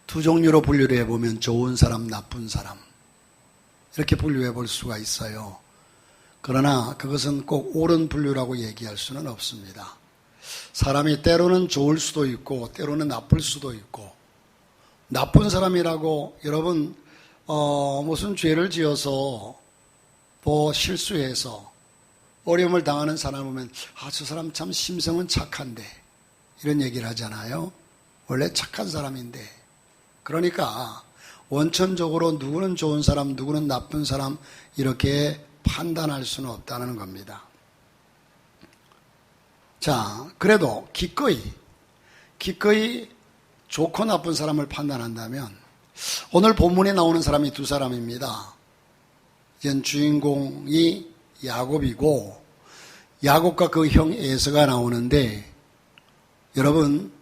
두 종류로 분류를 해보면 좋은 사람, 나쁜 사람 이렇게 분류해 볼 수가 있어요. 그러나 그것은 꼭 옳은 분류라고 얘기할 수는 없습니다. 사람이 때로는 좋을 수도 있고 때로는 나쁠 수도 있고, 나쁜 사람이라고 여러분 무슨 죄를 지어서 실수해서 어려움을 당하는 사람을 보면 저 사람 참 심성은 착한데 이런 얘기를 하잖아요. 원래 착한 사람인데. 그러니까 원천적으로 누구는 좋은 사람, 누구는 나쁜 사람 이렇게 판단할 수는 없다는 겁니다. 자, 그래도 기꺼이 좋고 나쁜 사람을 판단한다면 오늘 본문에 나오는 사람이 두 사람입니다. 현 주인공이 야곱이고 야곱과 그 형 에서가 나오는데, 여러분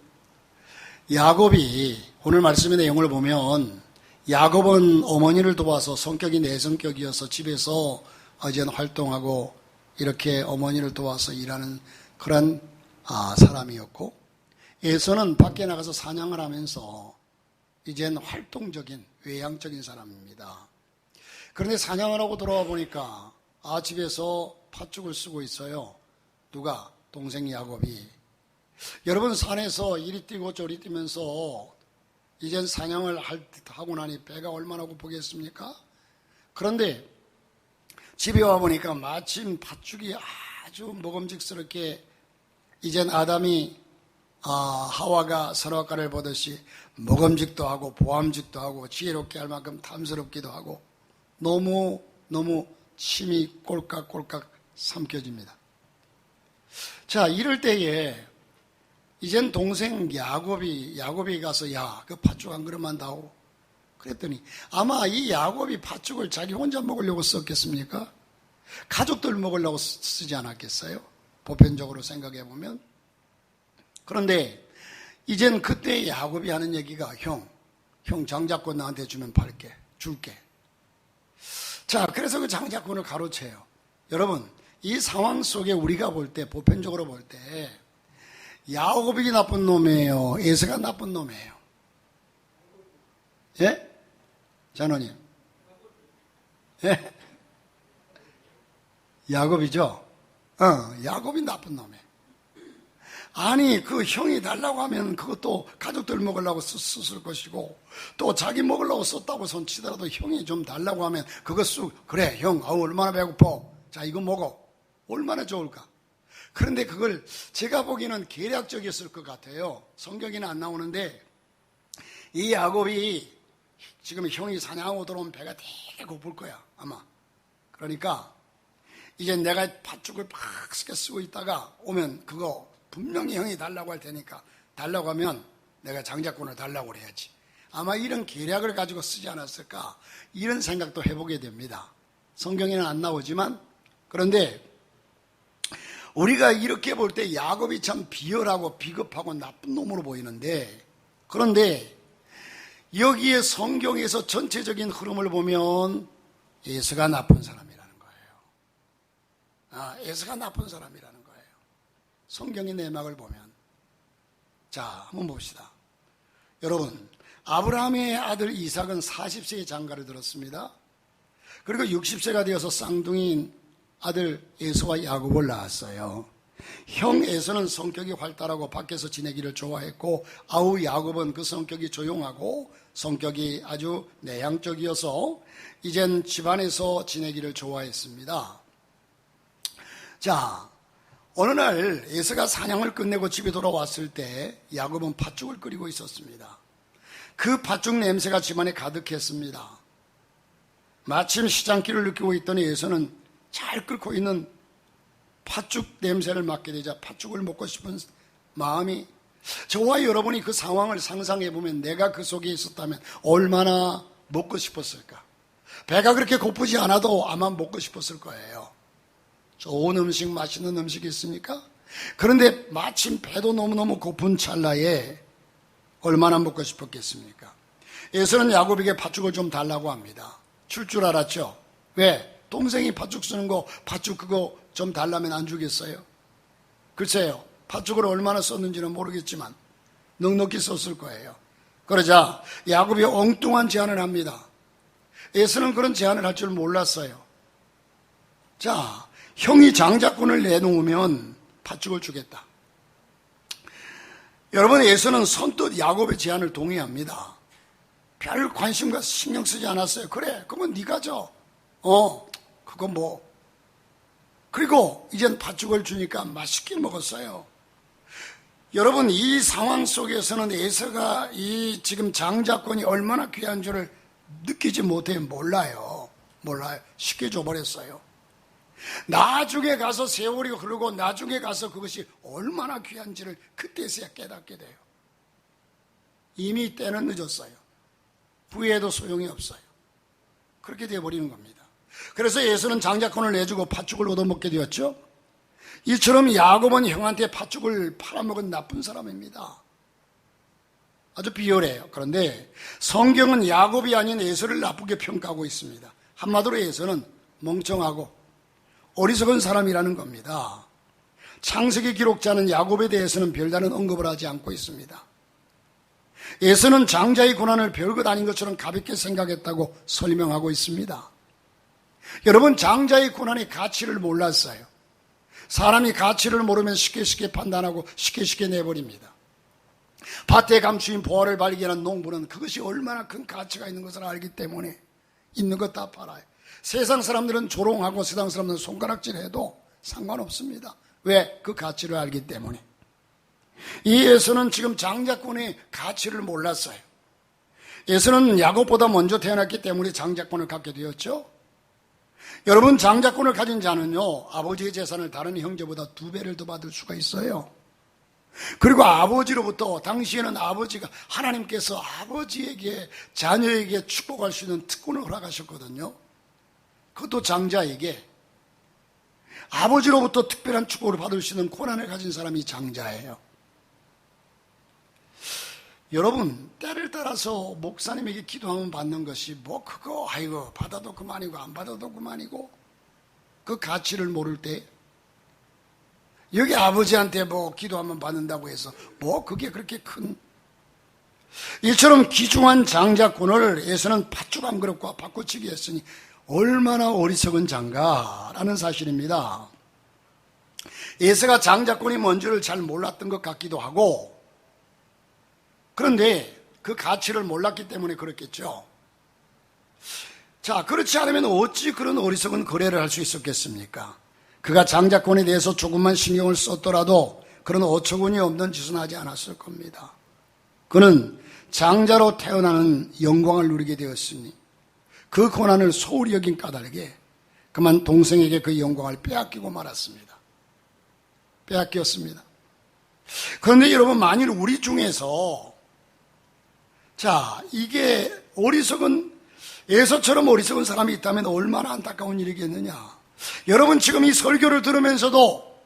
야곱이 오늘 말씀의 내용을 보면 야곱은 어머니를 도와서 성격이 내성격이어서 집에서 이제는 활동하고 이렇게 어머니를 도와서 일하는 그런 사람이었고, 에서는 밖에 나가서 사냥을 하면서 이제는 활동적인 외향적인 사람입니다. 그런데 사냥을 하고 돌아와 보니까 집에서 팥죽을 쓰고 있어요. 누가? 동생 야곱이. 여러분 산에서 이리 뛰고 저리 뛰면서 이젠 사냥을 하고 나니 배가 얼마나 고프겠습니까? 그런데 집에 와보니까 마침 팥죽이 아주 먹음직스럽게, 이젠 아담이 하와가 선악과를 보듯이 먹음직도 하고 보암직도 하고 지혜롭게 할 만큼 탐스럽기도 하고 너무 침이 꼴깍꼴깍 삼켜집니다. 자, 이럴 때에 이젠 동생 야곱이 가서 그 팥죽 한 그릇만 다오. 그랬더니 아마 이 야곱이 팥죽을 자기 혼자 먹으려고 썼겠습니까? 가족들 먹으려고 쓰지 않았겠어요? 보편적으로 생각해 보면. 그런데 이젠 그때 야곱이 하는 얘기가 형 장자권 나한테 주면 줄게. 자, 그래서 그 장자권을 가로채요. 여러분, 이 상황 속에 우리가 볼 때, 보편적으로 볼 때 야곱이 나쁜 놈이에요? 에서가 나쁜 놈이에요? 예? 장로님. 예? 야곱이죠? 야곱이 나쁜 놈이에요. 아니, 그 형이 달라고 하면 그것도 가족들 먹으려고 썼을 것이고, 또 자기 먹으려고 썼다고 손치더라도 형이 좀 달라고 하면 그거 그래, 형, 얼마나 배고파. 자, 이거 먹어. 얼마나 좋을까? 그런데 그걸 제가 보기에는 계략적이었을 것 같아요. 성경에는 안 나오는데, 이 야곱이 지금 형이 사냥하고 들어오면 배가 되게 고플 거야, 아마. 그러니까, 이제 내가 팥죽을 팍 쓰고 있다가 오면 그거 분명히 형이 달라고 할 테니까 달라고 하면 내가 장자권을 달라고 그래야지. 아마 이런 계략을 가지고 쓰지 않았을까, 이런 생각도 해보게 됩니다. 성경에는 안 나오지만. 그런데 우리가 이렇게 볼 때 야곱이 참 비열하고 비겁하고 나쁜 놈으로 보이는데, 그런데 여기에 성경에서 전체적인 흐름을 보면 에서가 나쁜 사람이라는 거예요. 에서가 나쁜 사람이라는 거예요. 성경의 내막을 보면. 자, 한번 봅시다. 여러분, 아브라함의 아들 이삭은 40세에 장가를 들었습니다. 그리고 60세가 되어서 쌍둥이인 아들 에서와 야곱을 낳았어요. 형 에서는 성격이 활달하고 밖에서 지내기를 좋아했고, 아우 야곱은 그 성격이 조용하고 성격이 아주 내향적이어서 이젠 집안에서 지내기를 좋아했습니다. 자, 어느 날 에서가 사냥을 끝내고 집에 돌아왔을 때 야곱은 팥죽을 끓이고 있었습니다. 그 팥죽 냄새가 집안에 가득했습니다. 마침 시장길을 느끼고 있더니 에서는 잘 끓고 있는 팥죽 냄새를 맡게 되자 팥죽을 먹고 싶은 마음이, 저와 여러분이 그 상황을 상상해 보면 내가 그 속에 있었다면 얼마나 먹고 싶었을까. 배가 그렇게 고프지 않아도 아마 먹고 싶었을 거예요. 좋은 음식, 맛있는 음식이 있습니까? 그런데 마침 배도 너무너무 고픈 찰나에 얼마나 먹고 싶었겠습니까? 에서는 야곱에게 팥죽을 좀 달라고 합니다. 줄 알았죠? 왜? 동생이 팥죽 쓰는 거, 팥죽 그거 좀 달라면 안 주겠어요? 글쎄요, 팥죽을 얼마나 썼는지는 모르겠지만 넉넉히 썼을 거예요. 그러자 야곱이 엉뚱한 제안을 합니다. 에서는 그런 제안을 할 줄 몰랐어요. 자, 형이 장자권을 내놓으면 팥죽을 주겠다. 여러분, 에서는 선뜻 야곱의 제안을 동의합니다. 별 관심과 신경 쓰지 않았어요. 그래, 그러면 네가 줘. 그건 뭐. 그리고 이젠 팥죽을 주니까 맛있게 먹었어요. 여러분, 이 상황 속에서는 에서가 이 지금 장자권이 얼마나 귀한 줄을 느끼지 못해 몰라요. 쉽게 줘버렸어요. 나중에 가서 세월이 흐르고 나중에 가서 그것이 얼마나 귀한지를 그때서야 깨닫게 돼요. 이미 때는 늦었어요. 후회해도 소용이 없어요. 그렇게 되어버리는 겁니다. 그래서 에서는 장자권을 내주고 팥죽을 얻어먹게 되었죠. 이처럼 야곱은 형한테 팥죽을 팔아먹은 나쁜 사람입니다. 아주 비열해요. 그런데 성경은 야곱이 아닌 에서를 나쁘게 평가하고 있습니다. 한마디로 에서는 멍청하고 어리석은 사람이라는 겁니다. 창세기 기록자는 야곱에 대해서는 별다른 언급을 하지 않고 있습니다. 에서는 장자의 고난을 별것 아닌 것처럼 가볍게 생각했다고 설명하고 있습니다. 여러분, 장자의 고난의 가치를 몰랐어요. 사람이 가치를 모르면 쉽게 판단하고 쉽게 내버립니다. 밭에 감추인 보화를 발견한 농부는 그것이 얼마나 큰 가치가 있는 것을 알기 때문에 있는 것 다 팔아요. 세상 사람들은 조롱하고 세상 사람들은 손가락질해도 상관없습니다. 왜? 그 가치를 알기 때문에. 이 에서는 지금 장자권의 가치를 몰랐어요. 에서는 야곱보다 먼저 태어났기 때문에 장자권을 갖게 되었죠. 여러분, 장자권을 가진 자는요, 아버지의 재산을 다른 형제보다 2배를 더 받을 수가 있어요. 그리고 아버지로부터, 당시에는 아버지가, 하나님께서 아버지에게, 자녀에게 축복할 수 있는 특권을 허락하셨거든요. 그것도 장자에게. 아버지로부터 특별한 축복을 받을 수 있는 권한을 가진 사람이 장자예요. 여러분, 때를 따라서 목사님에게 기도하면 받는 것이 그거 아이고 받아도 그만이고 안 받아도 그만이고, 그 가치를 모를 때 여기 아버지한테 기도하면 받는다고 해서 그게 그렇게 큰, 이처럼 귀중한 장자권을 에서는 팥죽 한 그릇과 바꿔치기 했으니 얼마나 어리석은 장가라는 사실입니다. 에서가 장자권이 뭔지를 잘 몰랐던 것 같기도 하고, 그런데 그 가치를 몰랐기 때문에 그렇겠죠. 자, 그렇지 않으면 어찌 그런 어리석은 거래를 할 수 있었겠습니까? 그가 장자권에 대해서 조금만 신경을 썼더라도 그런 어처구니 없는 짓은 하지 않았을 겁니다. 그는 장자로 태어나는 영광을 누리게 되었으니 그 고난을 소홀히 여긴 까닭에 그만 동생에게 그 영광을 빼앗기고 말았습니다. 빼앗겼습니다. 그런데 여러분, 만일 우리 중에서 이게 에서처럼 어리석은 사람이 있다면 얼마나 안타까운 일이겠느냐. 여러분, 지금 이 설교를 들으면서도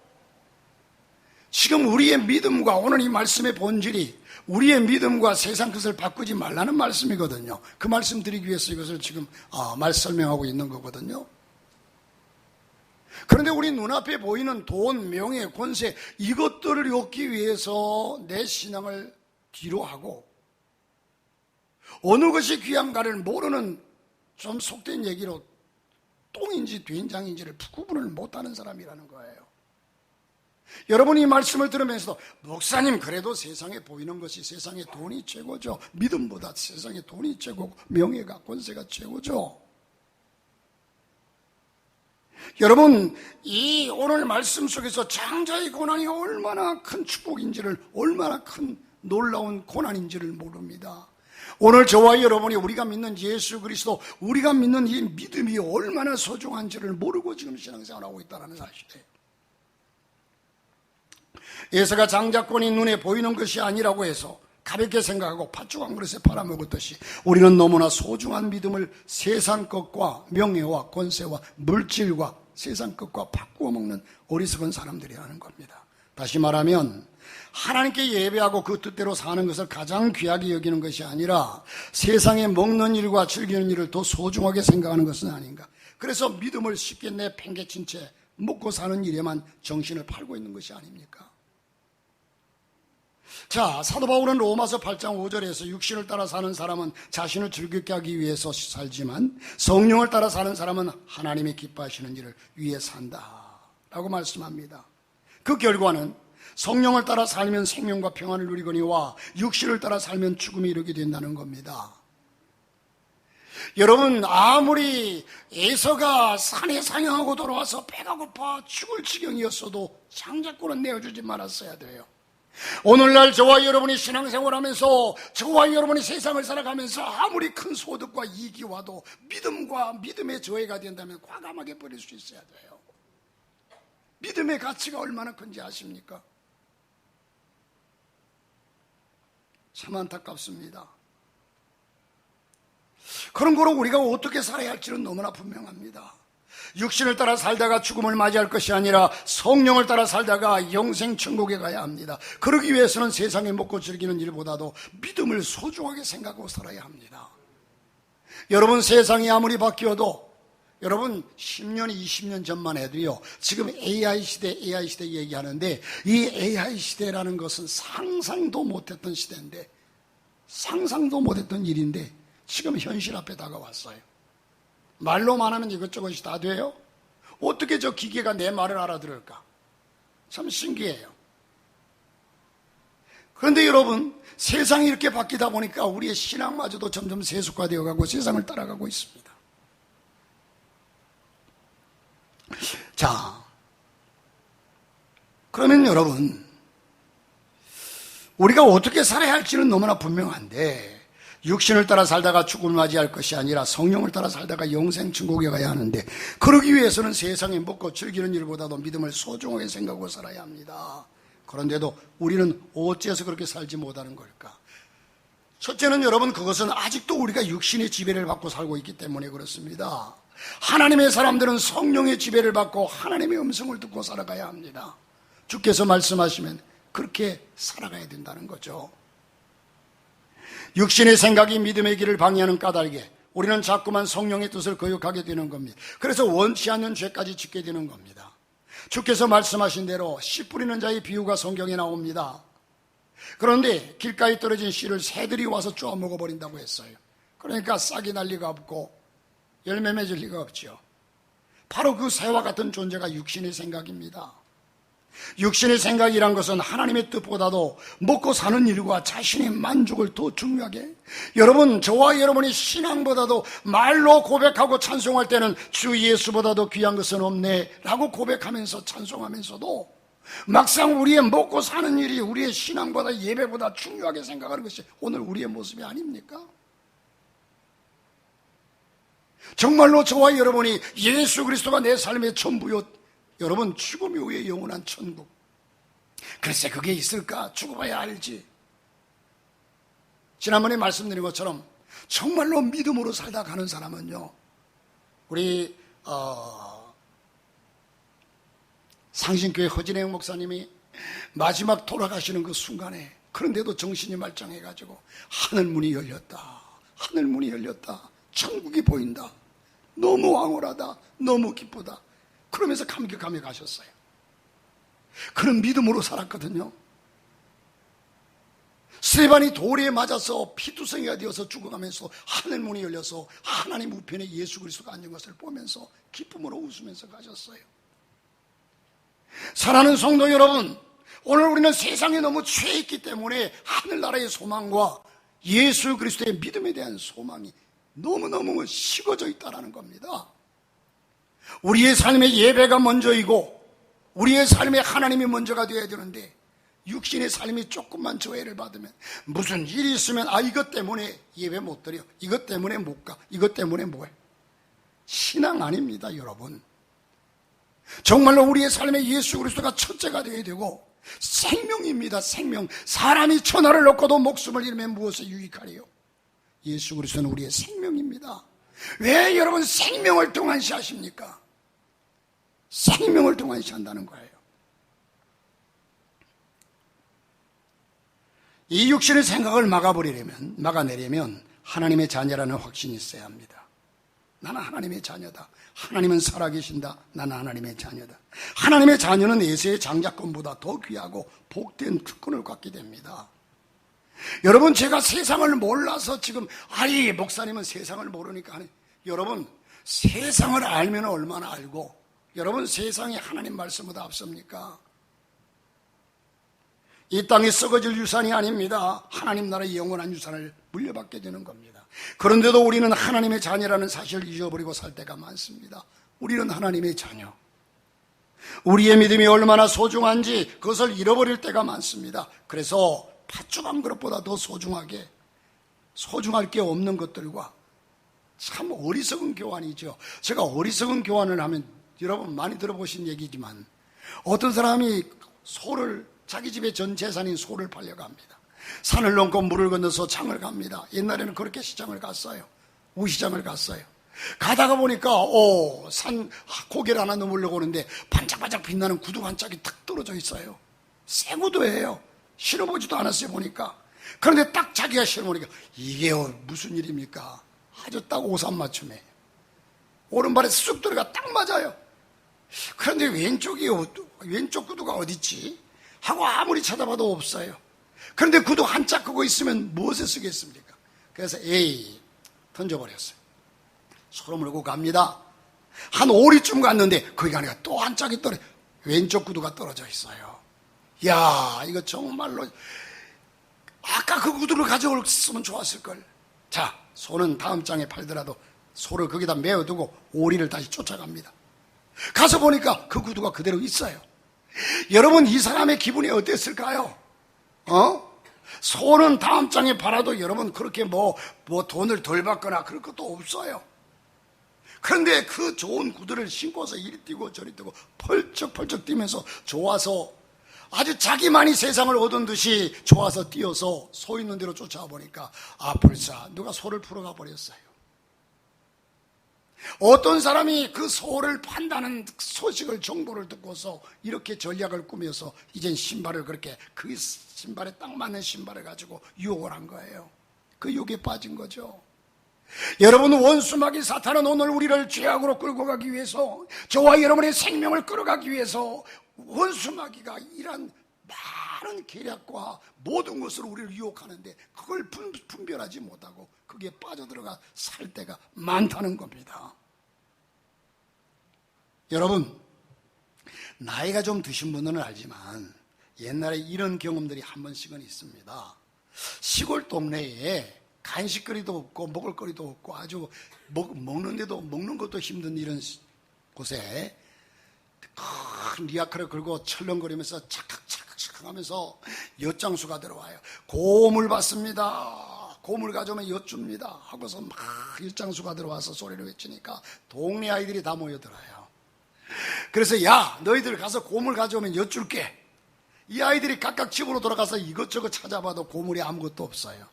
지금 우리의 믿음과 오늘 이 말씀의 본질이 우리의 믿음과 세상 것을 바꾸지 말라는 말씀이거든요. 그 말씀 드리기 위해서 이것을 지금 설명하고 있는 거거든요. 그런데 우리 눈앞에 보이는 돈, 명예, 권세, 이것들을 얻기 위해서 내 신앙을 뒤로 하고 어느 것이 귀한가를 모르는, 좀 속된 얘기로 똥인지 된장인지를 구분을 못하는 사람이라는 거예요. 여러분이 이 말씀을 들으면서도 목사님, 그래도 세상에 보이는 것이 세상에 돈이 최고죠. 믿음보다 세상에 돈이 최고고 명예가, 권세가 최고죠. 여러분, 이 오늘 말씀 속에서 장자의 고난이 얼마나 큰 축복인지를, 얼마나 큰 놀라운 고난인지를 모릅니다. 오늘 저와 여러분이 우리가 믿는 예수 그리스도, 우리가 믿는 이 믿음이 얼마나 소중한지를 모르고 지금 신앙생활하고 있다는 사실이에요. 에서가 장자권이 눈에 보이는 것이 아니라고 해서 가볍게 생각하고 팥죽 한 그릇에 팔아먹었듯이 우리는 너무나 소중한 믿음을 세상 것과 명예와 권세와 물질과 세상 것과 바꾸어 먹는 어리석은 사람들이라는 겁니다. 다시 말하면 하나님께 예배하고 그 뜻대로 사는 것을 가장 귀하게 여기는 것이 아니라 세상에 먹는 일과 즐기는 일을 더 소중하게 생각하는 것은 아닌가. 그래서 믿음을 쉽게 내팽개친 채 먹고 사는 일에만 정신을 팔고 있는 것이 아닙니까? 자, 사도 바울은 로마서 8장 5절에서 육신을 따라 사는 사람은 자신을 즐겁게 하기 위해서 살지만 성령을 따라 사는 사람은 하나님이 기뻐하시는 일을 위해 산다 라고 말씀합니다. 그 결과는 성령을 따라 살면 생명과 평안을 누리거니와 육신을 따라 살면 죽음이 이르게 된다는 겁니다. 여러분, 아무리 에서가 산에 사냥하고 돌아와서 배가 고파 죽을 지경이었어도 장자권은 내어주지 말았어야 돼요. 오늘날 저와 여러분이 신앙생활하면서 저와 여러분이 세상을 살아가면서 아무리 큰 소득과 이익이 와도 믿음과 믿음의 저해가 된다면 과감하게 버릴 수 있어야 돼요. 믿음의 가치가 얼마나 큰지 아십니까? 참 안타깝습니다. 그런 거로 우리가 어떻게 살아야 할지는 너무나 분명합니다. 육신을 따라 살다가 죽음을 맞이할 것이 아니라 성령을 따라 살다가 영생 천국에 가야 합니다. 그러기 위해서는 세상에 먹고 즐기는 일보다도 믿음을 소중하게 생각하고 살아야 합니다. 여러분, 세상이 아무리 바뀌어도 여러분 10년, 20년 전만 해도요, 지금 AI 시대 얘기하는데 이 AI 시대라는 것은 상상도 못했던 시대인데, 상상도 못했던 일인데 지금 현실 앞에 다가왔어요. 말로만 하면 이것저것이 다 돼요? 어떻게 저 기계가 내 말을 알아들을까? 참 신기해요. 그런데 여러분, 세상이 이렇게 바뀌다 보니까 우리의 신앙마저도 점점 세속화되어 가고 세상을 따라가고 있습니다. 자, 그러면 여러분, 우리가 어떻게 살아야 할지는 너무나 분명한데, 육신을 따라 살다가 죽음을 맞이할 것이 아니라 성령을 따라 살다가 영생 천국에 가야 하는데, 그러기 위해서는 세상에 먹고 즐기는 일보다도 믿음을 소중하게 생각하고 살아야 합니다. 그런데도 우리는 어째서 그렇게 살지 못하는 걸까? 첫째는 여러분, 그것은 아직도 우리가 육신의 지배를 받고 살고 있기 때문에 그렇습니다. 하나님의 사람들은 성령의 지배를 받고 하나님의 음성을 듣고 살아가야 합니다. 주께서 말씀하시면 그렇게 살아가야 된다는 거죠. 육신의 생각이 믿음의 길을 방해하는 까닭에 우리는 자꾸만 성령의 뜻을 거역하게 되는 겁니다. 그래서 원치 않는 죄까지 짓게 되는 겁니다. 주께서 말씀하신 대로 씨 뿌리는 자의 비유가 성경에 나옵니다. 그런데 길가에 떨어진 씨를 새들이 와서 쪼아 먹어버린다고 했어요. 그러니까 싹이 날 리가 없고 열매 맺을 리가 없죠. 바로 그 새와 같은 존재가 육신의 생각입니다. 육신의 생각이란 것은 하나님의 뜻보다도 먹고 사는 일과 자신의 만족을 더 중요하게, 여러분, 저와 여러분이 신앙보다도 말로 고백하고 찬송할 때는 주 예수보다도 귀한 것은 없네 라고 고백하면서 찬송하면서도 막상 우리의 먹고 사는 일이 우리의 신앙보다 예배보다 중요하게 생각하는 것이 오늘 우리의 모습이 아닙니까? 정말로 저와 여러분이 예수 그리스도가 내 삶의 전부요, 여러분, 죽음 이후에 영원한 천국, 글쎄 그게 있을까? 죽어봐야 알지. 지난번에 말씀드린 것처럼 정말로 믿음으로 살다 가는 사람은요, 우리 상신교회 허진행 목사님이 마지막 돌아가시는 그 순간에, 그런데도 정신이 말짱해가지고 하늘문이 열렸다, 하늘문이 열렸다, 천국이 보인다, 너무 황홀하다, 너무 기쁘다, 그러면서 감격하며 가셨어요. 그런 믿음으로 살았거든요. 스데반이 돌에 맞아서 피투성이가 되어서 죽어가면서 하늘문이 열려서 하나님 우편에 예수 그리스도가 앉은 것을 보면서 기쁨으로 웃으면서 가셨어요. 사랑하는 성도 여러분, 오늘 우리는 세상에 너무 취해있기 때문에 하늘나라의 소망과 예수 그리스도의 믿음에 대한 소망이 너무너무 식어져 있다는 겁니다. 우리의 삶의 예배가 먼저이고 우리의 삶에 하나님이 먼저가 되어야 되는데, 육신의 삶이 조금만 저해를 받으면, 무슨 일이 있으면 이것 때문에 예배 못 드려, 이것 때문에 못 가, 이것 때문에 뭐해. 신앙 아닙니다, 여러분. 정말로 우리의 삶에 예수 그리스도가 첫째가 되어야 되고 생명입니다. 생명. 사람이 천하를 얻고도 목숨을 잃으면 무엇에 유익하리요? 예수 그리스도는 우리의 생명입니다. 왜 여러분 생명을 등한시하십니까? 생명을 등한시한다는 거예요. 이 육신의 생각을 막아내려면 하나님의 자녀라는 확신이 있어야 합니다. 나는 하나님의 자녀다. 하나님은 살아계신다. 나는 하나님의 자녀다. 하나님의 자녀는 에서의 장자권보다 더 귀하고 복된 특권을 갖게 됩니다. 여러분, 제가 세상을 몰라서 지금 아니 목사님은 세상을 모르니까 하는, 여러분 세상을 알면 얼마나 알고, 여러분 세상이 하나님 말씀보다 앞섭니까? 이 땅이 썩어질 유산이 아닙니다. 하나님 나라의 영원한 유산을 물려받게 되는 겁니다. 그런데도 우리는 하나님의 자녀라는 사실을 잊어버리고 살 때가 많습니다. 우리는 하나님의 자녀, 우리의 믿음이 얼마나 소중한지 그것을 잃어버릴 때가 많습니다. 그래서 팥죽 한 그릇보다 더 소중하게, 소중할 게 없는 것들과, 참 어리석은 교환이죠. 제가 어리석은 교환을 하면 여러분 많이 들어보신 얘기지만, 어떤 사람이 소를, 자기 집의 전 재산인 소를 팔려갑니다. 산을 넘고 물을 건너서 장을 갑니다. 옛날에는 그렇게 시장을 갔어요. 우시장을 갔어요. 가다가 보니까 산 고개를 하나 넘으려고 하는데 반짝반짝 빛나는 구두 한 짝이 탁 떨어져 있어요. 새 구두예요. 신어보지도 않았어요, 보니까. 그런데 딱 자기가 신어보니까 이게 무슨 일입니까? 아주 딱 오삼 맞춤에 오른발에 쑥 들어가 딱 맞아요. 그런데 왼쪽 구두가 어딨지? 하고 아무리 찾아봐도 없어요. 그런데 구두 한 짝 그거 있으면 무엇에 쓰겠습니까? 그래서 던져버렸어요. 서로 물고 갑니다. 한 오리쯤 갔는데 거기 가니까 또 한 짝이 왼쪽 구두가 떨어져 있어요. 야, 이거 정말로 아까 그 구두를 가져올으면 좋았을걸. 자, 소는 다음 장에 팔더라도 소를 거기다 메어두고 오리를 다시 쫓아갑니다. 가서 보니까 그 구두가 그대로 있어요. 여러분, 이 사람의 기분이 어땠을까요? 소는 다음 장에 팔아도 여러분 그렇게 뭐 돈을 덜 받거나 그럴 것도 없어요. 그런데 그 좋은 구두를 신고서 이리 뛰고 저리 뛰고 펄쩍펄쩍 뛰면서 좋아서, 아주 자기만이 세상을 얻은 듯이 좋아서 뛰어서 소 있는 데로 쫓아와 보니까 불사 누가 소를 풀어가 버렸어요. 어떤 사람이 그 소를 판다는 소식을, 정보를 듣고서 이렇게 전략을 꾸며서 이젠 신발을, 그렇게 그 신발에 딱 맞는 신발을 가지고 유혹을 한 거예요. 그 유혹에 빠진 거죠. 여러분, 원수마귀 사탄은 오늘 우리를 죄악으로 끌고 가기 위해서, 저와 여러분의 생명을 끌어가기 위해서 원수마귀가 이런 많은 계략과 모든 것으로 우리를 유혹하는데 그걸 분별하지 못하고 그게 빠져들어가 살 때가 많다는 겁니다. 여러분, 나이가 좀 드신 분들은 알지만 옛날에 이런 경험들이 한 번씩은 있습니다. 시골 동네에 간식거리도 없고 먹을거리도 없고 아주 먹는 것도 힘든 이런 곳에 큰 리아카를 걸고 철렁거리면서 착각착각 하면서 엿장수가 들어와요. 고물 받습니다. 고물 가져오면 엿줍니다. 하고서 막 엿장수가 들어와서 소리를 외치니까 동네 아이들이 다 모여들어요. 그래서 야, 너희들 가서 고물 가져오면 엿줄게. 이 아이들이 각각 집으로 돌아가서 이것저것 찾아봐도 고물이 아무것도 없어요.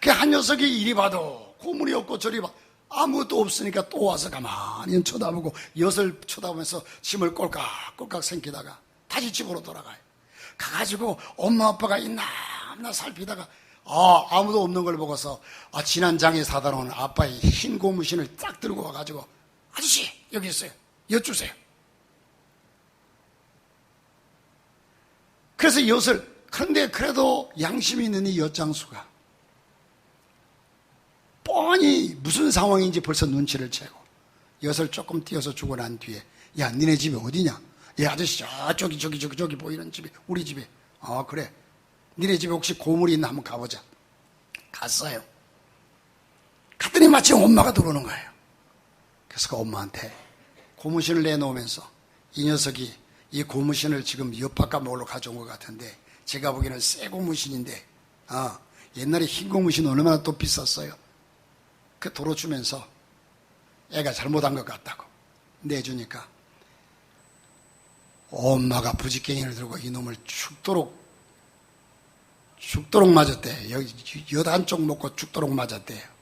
그 한 녀석이 이리 봐도 고물이 없고 저리 봐 아무것도 없으니까 또 와서 가만히 쳐다보고 엿을 쳐다보면서 침을 꼴깍꼴깍 삼키다가 다시 집으로 돌아가요. 가가지고 엄마 아빠가 있나 없나 살피다가 아무도 없는 걸 보고서 지난 장에 사다 놓은 아빠의 흰 고무신을 딱 들고 와가지고 아저씨 여기 있어요. 엿 주세요. 그래서 엿을, 그런데 그래도 양심이 있는 이 엿장수가 뻔히 무슨 상황인지 벌써 눈치를 채고 엿을 조금 띄어서 주고 난 뒤에 야, 니네 집이 어디냐? 야, 아저씨 저기 보이는 집이 우리 집에. 그래, 니네 집에 혹시 고물이 있나 한번 가보자. 갔어요. 갔더니 마침 엄마가 들어오는 거예요. 그래서 그 엄마한테 고무신을 내놓으면서 이 녀석이 이 고무신을 지금 엿바깥 몰로 가져온 것 같은데 제가 보기에는 새 고무신인데 옛날에 흰 고무신 얼마나 또 비쌌어요. 그 도로 주면서 애가 잘못한 것 같다고 내주니까 엄마가 부지깽이를 들고 이놈을 죽도록 맞았대. 엿 한쪽 먹고 죽도록 맞았대요.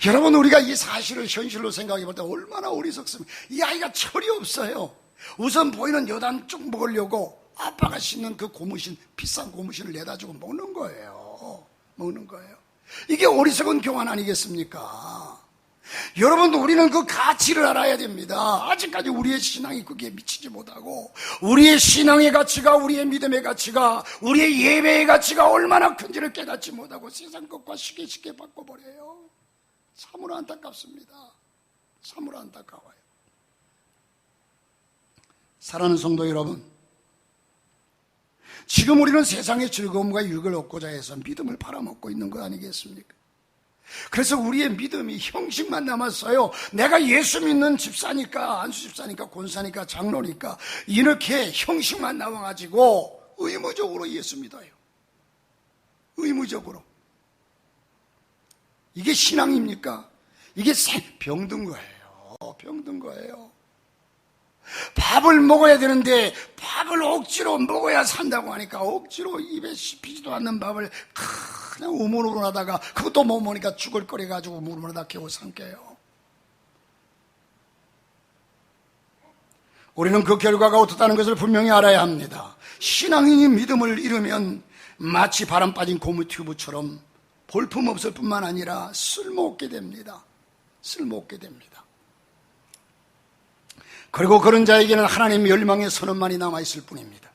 여러분, 우리가 이 사실을 현실로 생각해 볼 때 얼마나 어리석습니까? 이 아이가 철이 없어요. 우선 보이는 엿 한쪽 먹으려고 아빠가 신는 그 고무신, 비싼 고무신을 내다 주고 먹는 거예요. 이게 어리석은 교환 아니겠습니까? 여러분, 우리는 그 가치를 알아야 됩니다. 아직까지 우리의 신앙이 거기에 미치지 못하고, 우리의 신앙의 가치가, 우리의 믿음의 가치가, 우리의 예배의 가치가 얼마나 큰지를 깨닫지 못하고 세상 것과 쉽게 바꿔버려요. 참으로 안타깝습니다. 참으로 안타까워요. 사랑하는 성도 여러분, 지금 우리는 세상의 즐거움과 유익을 얻고자 해서 믿음을 팔아먹고 있는 거 아니겠습니까? 그래서 우리의 믿음이 형식만 남았어요. 내가 예수 믿는 집사니까, 안수 집사니까, 권사니까, 장로니까 이렇게 형식만 남아가지고 의무적으로 예수 믿어요. 의무적으로. 이게 신앙입니까? 이게 병든 거예요. 병든 거예요. 밥을 먹어야 되는데 밥을 억지로 먹어야 산다고 하니까 억지로 입에 씹히지도 않는 밥을 그냥 우물우물 하다가 그것도 못 먹으니까 죽을 거려가지고 우물우물 하다 겨우 삼켜요. 우리는 그 결과가 어떻다는 것을 분명히 알아야 합니다. 신앙인이 믿음을 잃으면 마치 바람 빠진 고무 튜브처럼 볼품없을 뿐만 아니라 쓸모없게 됩니다. 쓸모없게 됩니다. 그리고 그런 자에게는 하나님 멸망의 선언만이 남아있을 뿐입니다.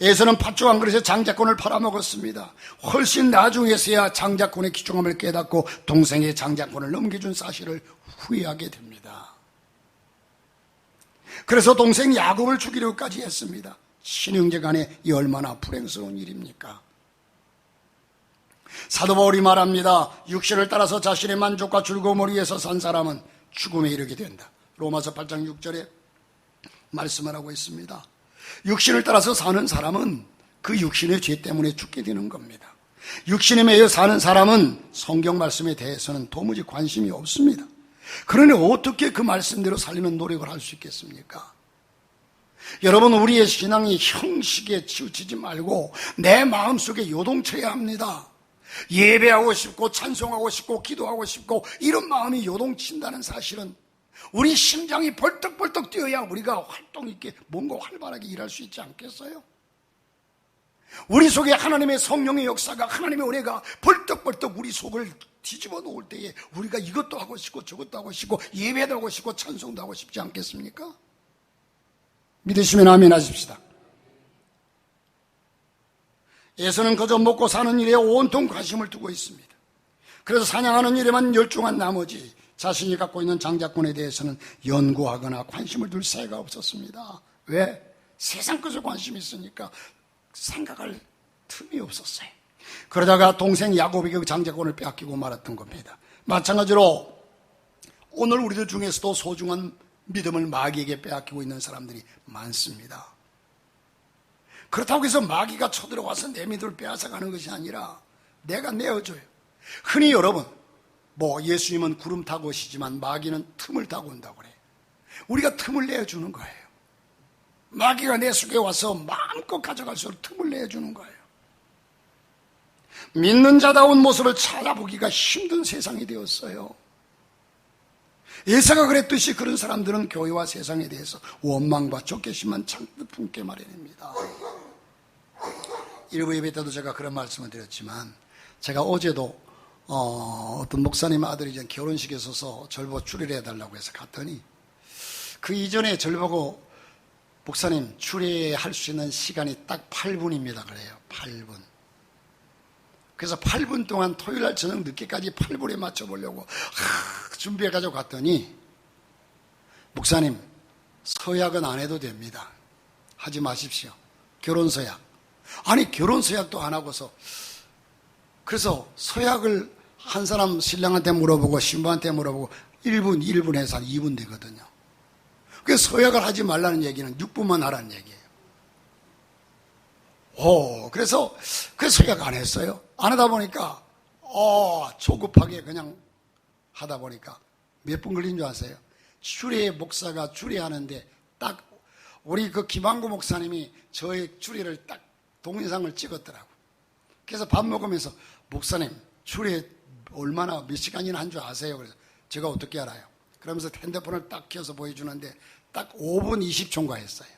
에서는 팥죽 한 그릇에 장자권을 팔아먹었습니다. 훨씬 나중에서야 장자권의 귀중함을 깨닫고 동생의 장자권을 넘겨준 사실을 후회하게 됩니다. 그래서 동생 야곱을 죽이려고까지 했습니다. 신형제간에 이 얼마나 불행스러운 일입니까? 사도 바울이 말합니다. 육신을 따라서 자신의 만족과 즐거움을 위해서 산 사람은 죽음에 이르게 된다. 로마서 8장 6절에 말씀을 하고 있습니다. 육신을 따라서 사는 사람은 그 육신의 죄 때문에 죽게 되는 겁니다. 육신에 매여 사는 사람은 성경 말씀에 대해서는 도무지 관심이 없습니다. 그러니 어떻게 그 말씀대로 살리는 노력을 할 수 있겠습니까? 여러분, 우리의 신앙이 형식에 치우치지 말고 내 마음속에 요동쳐야 합니다. 예배하고 싶고 찬송하고 싶고 기도하고 싶고 이런 마음이 요동친다는 사실은 우리 심장이 벌떡벌떡 뛰어야 우리가 활동 있게 뭔가 활발하게 일할 수 있지 않겠어요? 우리 속에 하나님의 성령의 역사가, 하나님의 은혜가 벌떡벌떡 우리 속을 뒤집어 놓을 때에 우리가 이것도 하고 싶고 저것도 하고 싶고 예배도 하고 싶고 찬송도 하고 싶지 않겠습니까? 믿으시면 아멘 하십시다. 에서는 그저 먹고 사는 일에 온통 관심을 두고 있습니다. 그래서 사냥하는 일에만 열중한 나머지 자신이 갖고 있는 장자권에 대해서는 연구하거나 관심을 둘 새가 없었습니다. 왜? 세상 것에 관심이 있으니까 생각할 틈이 없었어요. 그러다가 동생 야곱에게 그 장자권을 빼앗기고 말았던 겁니다. 마찬가지로 오늘 우리들 중에서도 소중한 믿음을 마귀에게 빼앗기고 있는 사람들이 많습니다. 그렇다고 해서 마귀가 쳐들어와서 내 믿음을 빼앗아가는 것이 아니라 내가 내어줘요. 흔히 여러분, 예수님은 구름 타고 오시지만 마귀는 틈을 타고 온다고 그래요. 우리가 틈을 내어주는 거예요. 마귀가 내 속에 와서 마음껏 가져갈 수 있도록 틈을 내어주는 거예요. 믿는 자다운 모습을 찾아보기가 힘든 세상이 되었어요. 예사가 그랬듯이 그런 사람들은 교회와 세상에 대해서 원망과 적개심만 잔뜩 품게 마련입니다. 일부 예배 때도 제가 그런 말씀을 드렸지만, 제가 어제도 어떤 목사님 아들이 이제 결혼식에 있어서 절보 추리를 해달라고 해서 갔더니 그 이전에 절보고 목사님 추리할 수 있는 시간이 딱 8분입니다 그래요. 8분. 그래서 8분 동안 토요일날 저녁 늦게까지 8분에 맞춰보려고 준비해가지고 갔더니 목사님 서약은 안 해도 됩니다. 하지 마십시오. 결혼서약. 아니 결혼서약도 안 하고서, 그래서 서약을 한 사람 신랑한테 물어보고 신부한테 물어보고 1분 해서 한 2분 되거든요. 그래서 서약을 하지 말라는 얘기는 6분만 하라는 얘기예요. 그래서 그 서약 안 했어요. 안 하다 보니까 조급하게 그냥 하다 보니까 몇 분 걸린 줄 아세요? 추리의 목사가 추리하는데 딱 우리 그 김한구 목사님이 저의 추리를 딱 동영상을 찍었더라고. 그래서 밥 먹으면서 목사님 추리 얼마나 몇 시간이나 한 줄 아세요? 그래서 제가 어떻게 알아요? 그러면서 핸드폰을 딱 켜서 보여주는데 딱 5분 20초인가 했어요.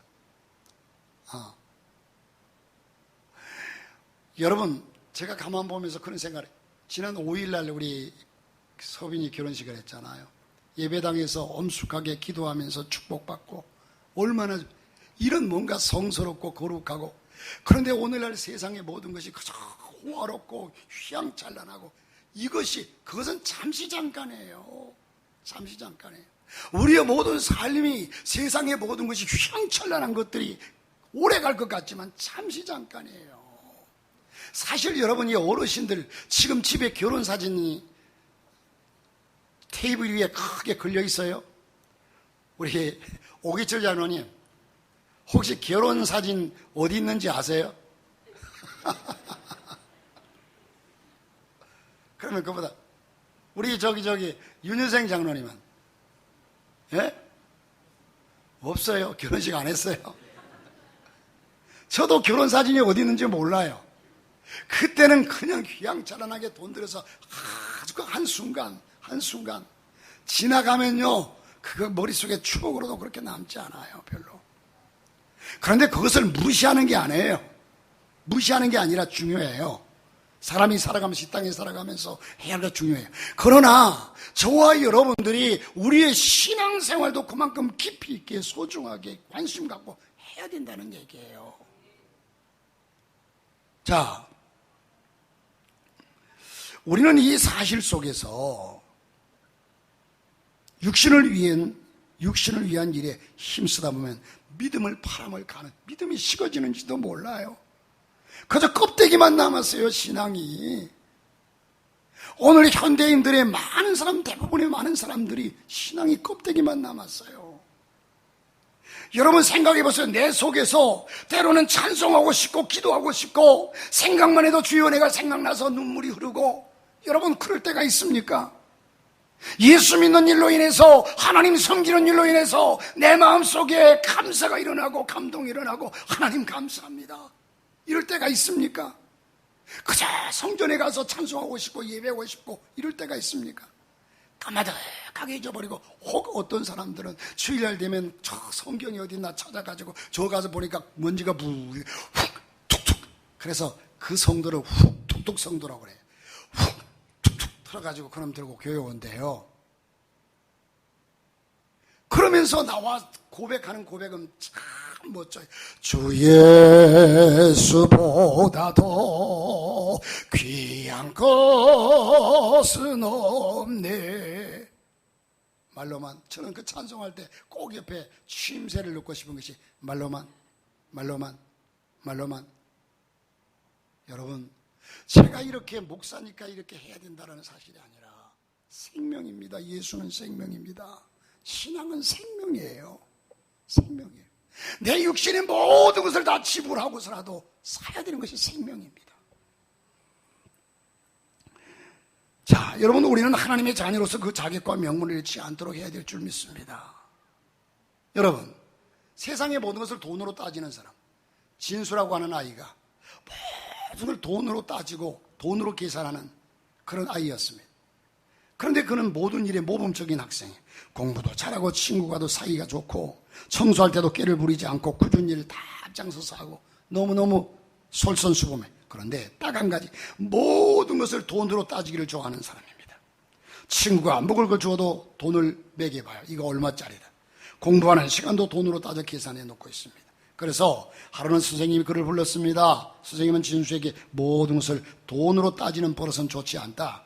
여러분, 제가 가만 보면서 그런 생각을 해요. 지난 5일날 우리 서빈이 결혼식을 했잖아요. 예배당에서 엄숙하게 기도하면서 축복받고 얼마나 이런 뭔가 성스럽고 거룩하고, 그런데 오늘날 세상의 모든 것이 그저 호화롭고 휘황찬란하고 그것은 잠시 잠깐이에요. 잠시 잠깐이에요. 우리의 모든 삶이, 세상의 모든 것이 휘황찬란한 것들이 오래 갈 것 같지만 잠시 잠깐이에요. 사실 여러분이 어르신들 지금 집에 결혼사진이 테이블 위에 크게 걸려 있어요. 우리 오기철 장로님, 혹시 결혼사진 어디 있는지 아세요? 그러면 그보다 우리 윤여생 장로님은 예? 없어요. 결혼식 안 했어요. 저도 결혼사진이 어디 있는지 몰라요. 그때는 그냥 휘황찬란하게 돈 들여서 아주 한순간 지나가면요, 그거 머릿속에 추억으로도 그렇게 남지 않아요. 별로. 그런데 그것을 무시하는 게 아니에요. 무시하는 게 아니라 중요해요. 사람이 살아가면서, 이 땅에 살아가면서 해야 할 게 중요해요. 그러나 저와 여러분들이 우리의 신앙생활도 그만큼 깊이 있게 소중하게 관심 갖고 해야 된다는 얘기예요. 자, 우리는 이 사실 속에서 육신을 위한 일에 힘쓰다 보면 믿음을 파람을 가는, 믿음이 식어지는지도 몰라요. 그저 껍데기만 남았어요, 신앙이. 오늘 현대인들의 많은 사람, 대부분의 많은 사람들이 신앙이 껍데기만 남았어요. 여러분 생각해 보세요. 내 속에서 때로는 찬송하고 싶고 기도하고 싶고 생각만 해도 주의 은혜가 생각나서 눈물이 흐르고, 여러분 그럴 때가 있습니까? 예수 믿는 일로 인해서, 하나님 섬기는 일로 인해서 내 마음속에 감사가 일어나고 감동이 일어나고 하나님 감사합니다, 이럴 때가 있습니까? 그저 성전에 가서 찬송하고 싶고 예배하고 싶고 이럴 때가 있습니까? 까마득하게 잊어버리고, 혹 어떤 사람들은 주일날 되면 저 성경이 어딨나 찾아가지고 저 가서 보니까 먼지가 훅 툭툭, 그래서 그 성도를 훅 툭툭 성도라고 그래요. 훅 툭툭 틀어가지고 그놈 들고 교회 온대요. 그러면서 나와 고백하는 고백은 참 멋져요. 주 예수보다도 귀한 것은 없네. 말로만. 저는 그 찬송할 때 꼭 옆에 취임새를 넣고 싶은 것이 말로만. 여러분, 제가 이렇게 목사니까 이렇게 해야 된다는 사실이 아니라 생명입니다. 예수는 생명입니다. 신앙은 생명이에요. 생명이에요. 내 육신의 모든 것을 다 지불하고서라도 사야 되는 것이 생명입니다. 자, 여러분, 우리는 하나님의 자녀로서 그 자격과 명분을 잃지 않도록 해야 될 줄 믿습니다. 여러분, 세상의 모든 것을 돈으로 따지는 사람, 진수라고 하는 아이가 모든 걸 돈으로 따지고 돈으로 계산하는 그런 아이였습니다. 그런데 그는 모든 일에 모범적인 학생이에요. 공부도 잘하고 친구와도 사이가 좋고 청소할 때도 깨를 부리지 않고 꾸준히 일을 다 앞장서서 하고 너무너무 솔선수범해. 그런데 딱 한 가지, 모든 것을 돈으로 따지기를 좋아하는 사람입니다. 친구가 먹을 걸 주어도 돈을 매겨봐요. 이거 얼마짜리다. 공부하는 시간도 돈으로 따져 계산해 놓고 있습니다. 그래서 하루는 선생님이 그를 불렀습니다. 선생님은 진수에게 모든 것을 돈으로 따지는 버릇은 좋지 않다,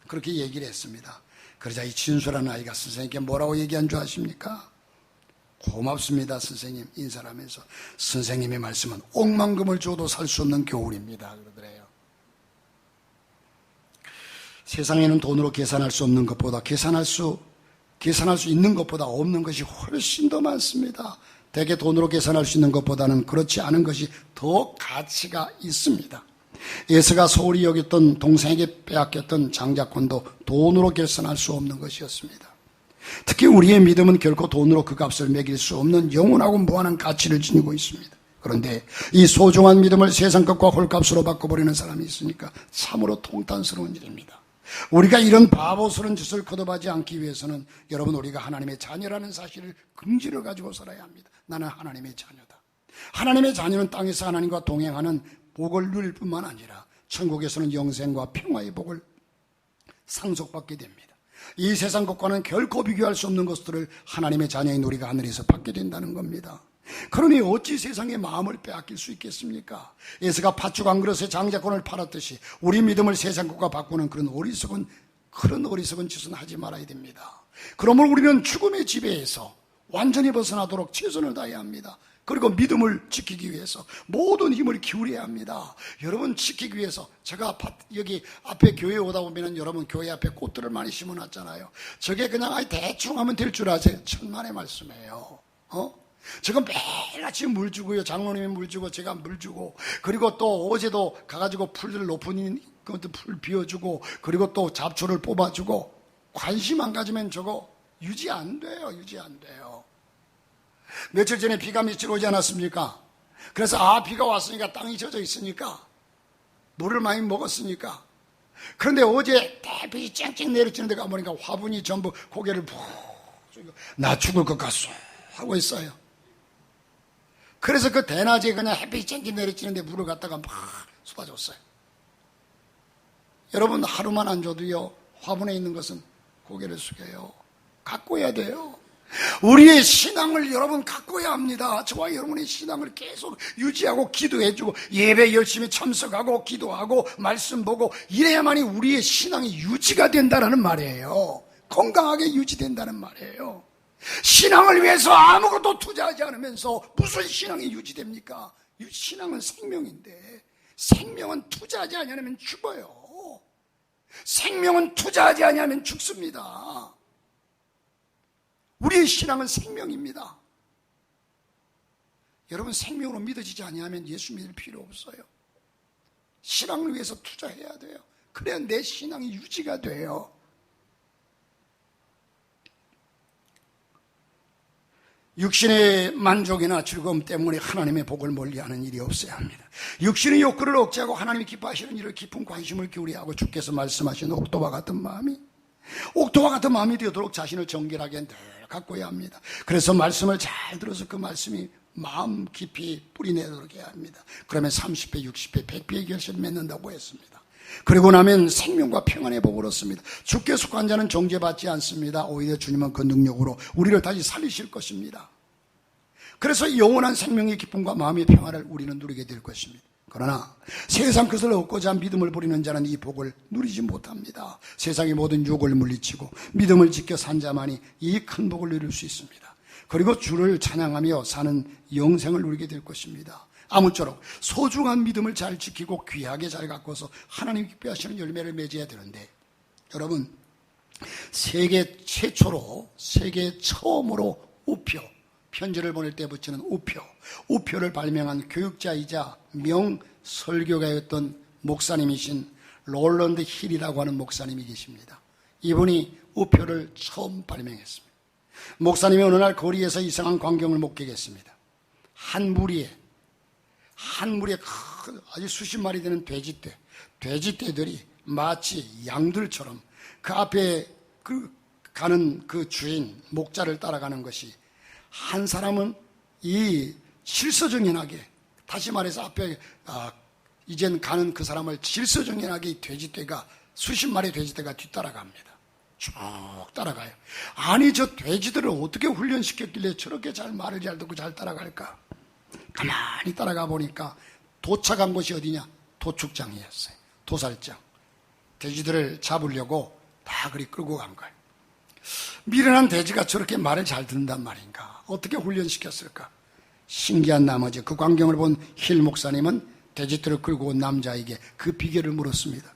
그렇게 얘기를 했습니다. 그러자 이 진수라는 아이가 선생님께 뭐라고 얘기한 줄 아십니까? 고맙습니다 선생님, 인사를 하면서 선생님의 말씀은 억만금을 줘도 살 수 없는 교훈입니다, 그러더래요. 세상에는 돈으로 계산할 수 없는 것보다 계산할 수 있는 것보다 없는 것이 훨씬 더 많습니다. 대개 돈으로 계산할 수 있는 것보다는 그렇지 않은 것이 더 가치가 있습니다. 에서가 소홀히 여겼던 동생에게 빼앗겼던 장자권도 돈으로 계산할 수 없는 것이었습니다. 특히 우리의 믿음은 결코 돈으로 그 값을 매길 수 없는 영원하고 무한한 가치를 지니고 있습니다. 그런데 이 소중한 믿음을 세상 것과 홀값으로 바꿔버리는 사람이 있으니까 참으로 통탄스러운 일입니다. 우리가 이런 바보스러운 짓을 거듭하지 않기 위해서는 여러분, 우리가 하나님의 자녀라는 사실을 긍지를 가지고 살아야 합니다. 나는 하나님의 자녀다. 하나님의 자녀는 땅에서 하나님과 동행하는 복을 누릴 뿐만 아니라 천국에서는 영생과 평화의 복을 상속받게 됩니다. 이 세상 것과는 결코 비교할 수 없는 것들을 하나님의 자녀인 우리가 하늘에서 받게 된다는 겁니다. 그러니 어찌 세상의 마음을 빼앗길 수 있겠습니까? 에서가 팥죽 한 그릇에 장자권을 팔았듯이 우리 믿음을 세상 것과 바꾸는 그런 어리석은 짓은 하지 말아야 됩니다. 그러므로 우리는 죽음의 지배에서 완전히 벗어나도록 최선을 다해야 합니다. 그리고 믿음을 지키기 위해서 모든 힘을 기울여야 합니다. 여러분 지키기 위해서 제가 여기 앞에 교회에 오다 보면은 여러분 교회 앞에 꽃들을 많이 심어놨잖아요. 저게 그냥 대충 하면 될 줄 아세요? 천만의 말씀이에요. 제가 매일 아침 물 주고요. 장로님이 물 주고 제가 물 주고, 그리고 또 어제도 가가지고 풀들 높은 것도 풀 비워주고, 그리고 또 잡초를 뽑아주고. 관심 안 가지면 저거 유지 안 돼요. 며칠 전에 비가 며칠 오지 않았습니까? 그래서 비가 왔으니까 땅이 젖어 있으니까 물을 많이 먹었으니까. 그런데 어제 대비 쨍쨍 내리치는 데 가보니까 화분이 전부 고개를 푹 나 죽을 것 같소 하고 있어요. 그래서 그 대낮에 그냥 햇빛이 쨍쨍 내리치는데 물을 갖다가 막 쏟아줬어요. 여러분 하루만 안 줘도요, 화분에 있는 것은 고개를 숙여요. 가꿔야 돼요. 우리의 신앙을 여러분 가꿔야 합니다. 저와 여러분의 신앙을 계속 유지하고 기도해주고 예배 열심히 참석하고 기도하고 말씀 보고 이래야만이 우리의 신앙이 유지가 된다는 말이에요. 건강하게 유지된다는 말이에요. 신앙을 위해서 아무것도 투자하지 않으면서 무슨 신앙이 유지됩니까? 신앙은 생명인데 생명은 투자하지 않으면 죽어요. 생명은 투자하지 않으면 죽습니다. 우리의 신앙은 생명입니다. 여러분 생명으로 믿어지지 않으면 예수 믿을 필요 없어요. 신앙을 위해서 투자해야 돼요. 그래야 내 신앙이 유지가 돼요. 육신의 만족이나 즐거움 때문에 하나님의 복을 멀리하는 일이 없어야 합니다. 육신의 욕구를 억제하고 하나님이 기뻐하시는 일을 깊은 관심을 기울여야 하고, 주께서 말씀하신 옥토와 같은 마음이 되도록 자신을 정결하게 늘 가꿔야 합니다. 그래서 말씀을 잘 들어서 그 말씀이 마음 깊이 뿌리내도록 해야 합니다. 그러면 30배, 60배, 100배의 결실을 맺는다고 했습니다. 그리고 나면 생명과 평안의 복을 얻습니다. 주께 속한 자는 정죄받지 않습니다. 오히려 주님은 그 능력으로 우리를 다시 살리실 것입니다. 그래서 영원한 생명의 기쁨과 마음의 평안을 우리는 누리게 될 것입니다. 그러나 세상 것을 얻고자 믿음을 버리는 자는 이 복을 누리지 못합니다. 세상의 모든 유혹을 물리치고 믿음을 지켜 산 자만이 이 큰 복을 누릴 수 있습니다. 그리고 주를 찬양하며 사는 영생을 누리게 될 것입니다. 아무쪼록 소중한 믿음을 잘 지키고 귀하게 잘 가꿔서 하나님 기뻐하시는 열매를 맺어야 되는데, 여러분 세계 처음으로 우표, 편지를 보낼 때 붙이는 우표를 발명한 교육자이자 명설교가였던 목사님이신 롤런드 힐이라고 하는 목사님이 계십니다. 이분이 우표를 처음 발명했습니다. 목사님이 어느 날 거리에서 이상한 광경을 목격했습니다. 한 무리에 아주 수십 마리 되는 돼지떼들이 마치 양들처럼 그 앞에 가는 그 주인 목자를 따라가는 것이, 한 사람은 이 질서정연하게, 다시 말해서 앞에 이젠 가는 그 사람을 질서정연하게 이 돼지떼가, 수십 마리 돼지떼가 뒤따라갑니다. 쭉 따라가요. 아니 저 돼지들을 어떻게 훈련시켰길래 저렇게 말을 잘 듣고 잘 따라갈까? 가만히 따라가 보니까 도착한 곳이 어디냐? 도축장이었어요. 도살장. 돼지들을 잡으려고 다 그리 끌고 간 거예요. 미련한 돼지가 저렇게 말을 잘 듣는단 말인가? 어떻게 훈련시켰을까? 신기한 나머지 그 광경을 본 힐 목사님은 돼지들을 끌고 온 남자에게 그 비결을 물었습니다.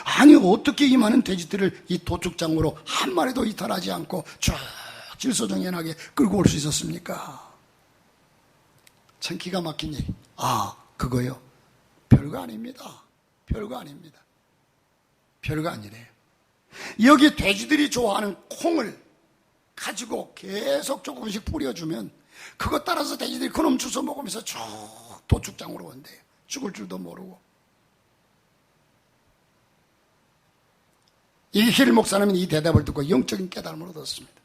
아니 어떻게 이 많은 돼지들을 이 도축장으로 한 마리도 이탈하지 않고 쭉 질서정연하게 끌고 올 수 있었습니까? 참 기가 막힌 얘기. 그거요? 별거 아닙니다. 별거 아니래요. 여기 돼지들이 좋아하는 콩을 가지고 계속 조금씩 뿌려주면 그것 따라서 돼지들이 그놈 주워 먹으면서 쭉 도축장으로 온대요. 죽을 줄도 모르고. 이 힐 목사님은 이 대답을 듣고 영적인 깨달음을 얻었습니다.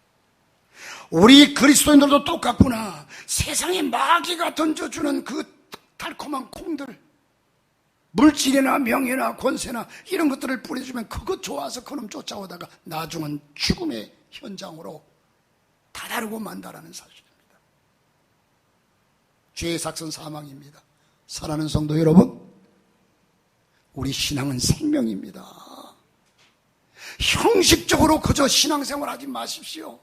우리 그리스도인들도 똑같구나. 세상에 마귀가 던져주는 그 달콤한 콩들, 물질이나 명예나 권세나 이런 것들을 뿌려주면 그것 좋아서 그놈 쫓아오다가 나중은 죽음의 현장으로 다다르고 만다라는 사실입니다. 죄의 삭선 사망입니다. 사랑하는 성도 여러분, 우리 신앙은 생명입니다. 형식적으로 그저 신앙생활 하지 마십시오.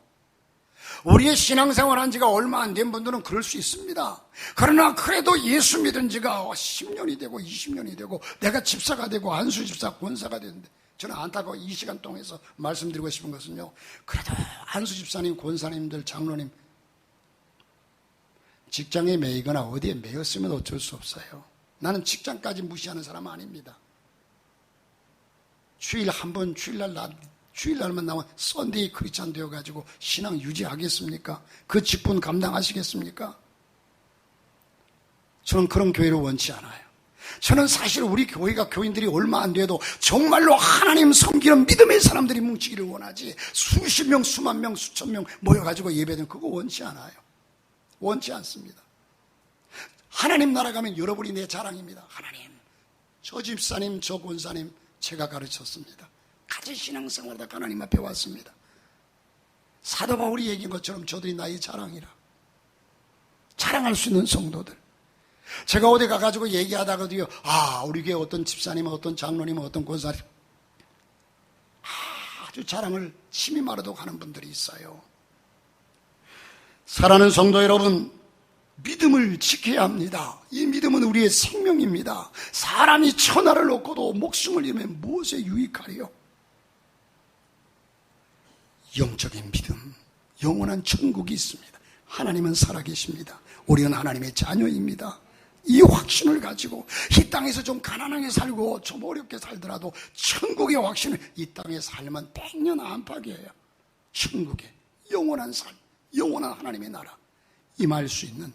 우리의 신앙생활 한 지가 얼마 안 된 분들은 그럴 수 있습니다. 그러나 그래도 예수 믿은 지가 10년이 되고 20년이 되고 내가 집사가 되고 안수 집사 권사가 되는데, 저는 안타까워 이 시간 통해서 말씀드리고 싶은 것은요, 그래도 안수 집사님, 권사님들, 장로님 직장에 매이거나 어디에 매였으면 어쩔 수 없어요. 나는 직장까지 무시하는 사람 아닙니다. 주일 한 번, 주일날만 나와 썬데이 크리스찬 되어가지고 신앙 유지하겠습니까? 그 직분 감당하시겠습니까? 저는 그런 교회를 원치 않아요. 저는 사실 우리 교회가 교인들이 얼마 안 돼도 정말로 하나님 섬기는 믿음의 사람들이 뭉치기를 원하지, 수십 명, 수만 명, 수천 명 모여가지고 예배드리는 그거 원치 않아요. 원치 않습니다. 하나님 나라 가면 여러분이 내 자랑입니다. 하나님, 저 집사님, 저 권사님 제가 가르쳤습니다. 같이 신앙생활하다 하나님 앞에 왔습니다. 사도 바울이 얘기한 것처럼 저들이 나의 자랑이라. 자랑할 수 있는 성도들. 제가 어디 가가지고 얘기하다가도요, 우리 교회 어떤 집사님은, 어떤 장로님은, 어떤 권사님 아주 자랑을 침이 마르도 하는 분들이 있어요. 사랑하는 성도 여러분, 믿음을 지켜야 합니다. 이 믿음은 우리의 생명입니다. 사람이 천하를 얻고도 목숨을 잃으면 무엇에 유익하리요? 영적인 믿음, 영원한 천국이 있습니다. 하나님은 살아계십니다. 우리는 하나님의 자녀입니다. 이 확신을 가지고 이 땅에서 좀 가난하게 살고 좀 어렵게 살더라도 천국의 확신을, 이 땅에 살면 100년 안팎이에요. 천국의 영원한 삶, 영원한 하나님의 나라 임할 수 있는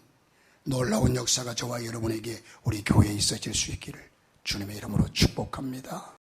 놀라운 역사가 저와 여러분에게 우리 교회에 있어질 수 있기를 주님의 이름으로 축복합니다.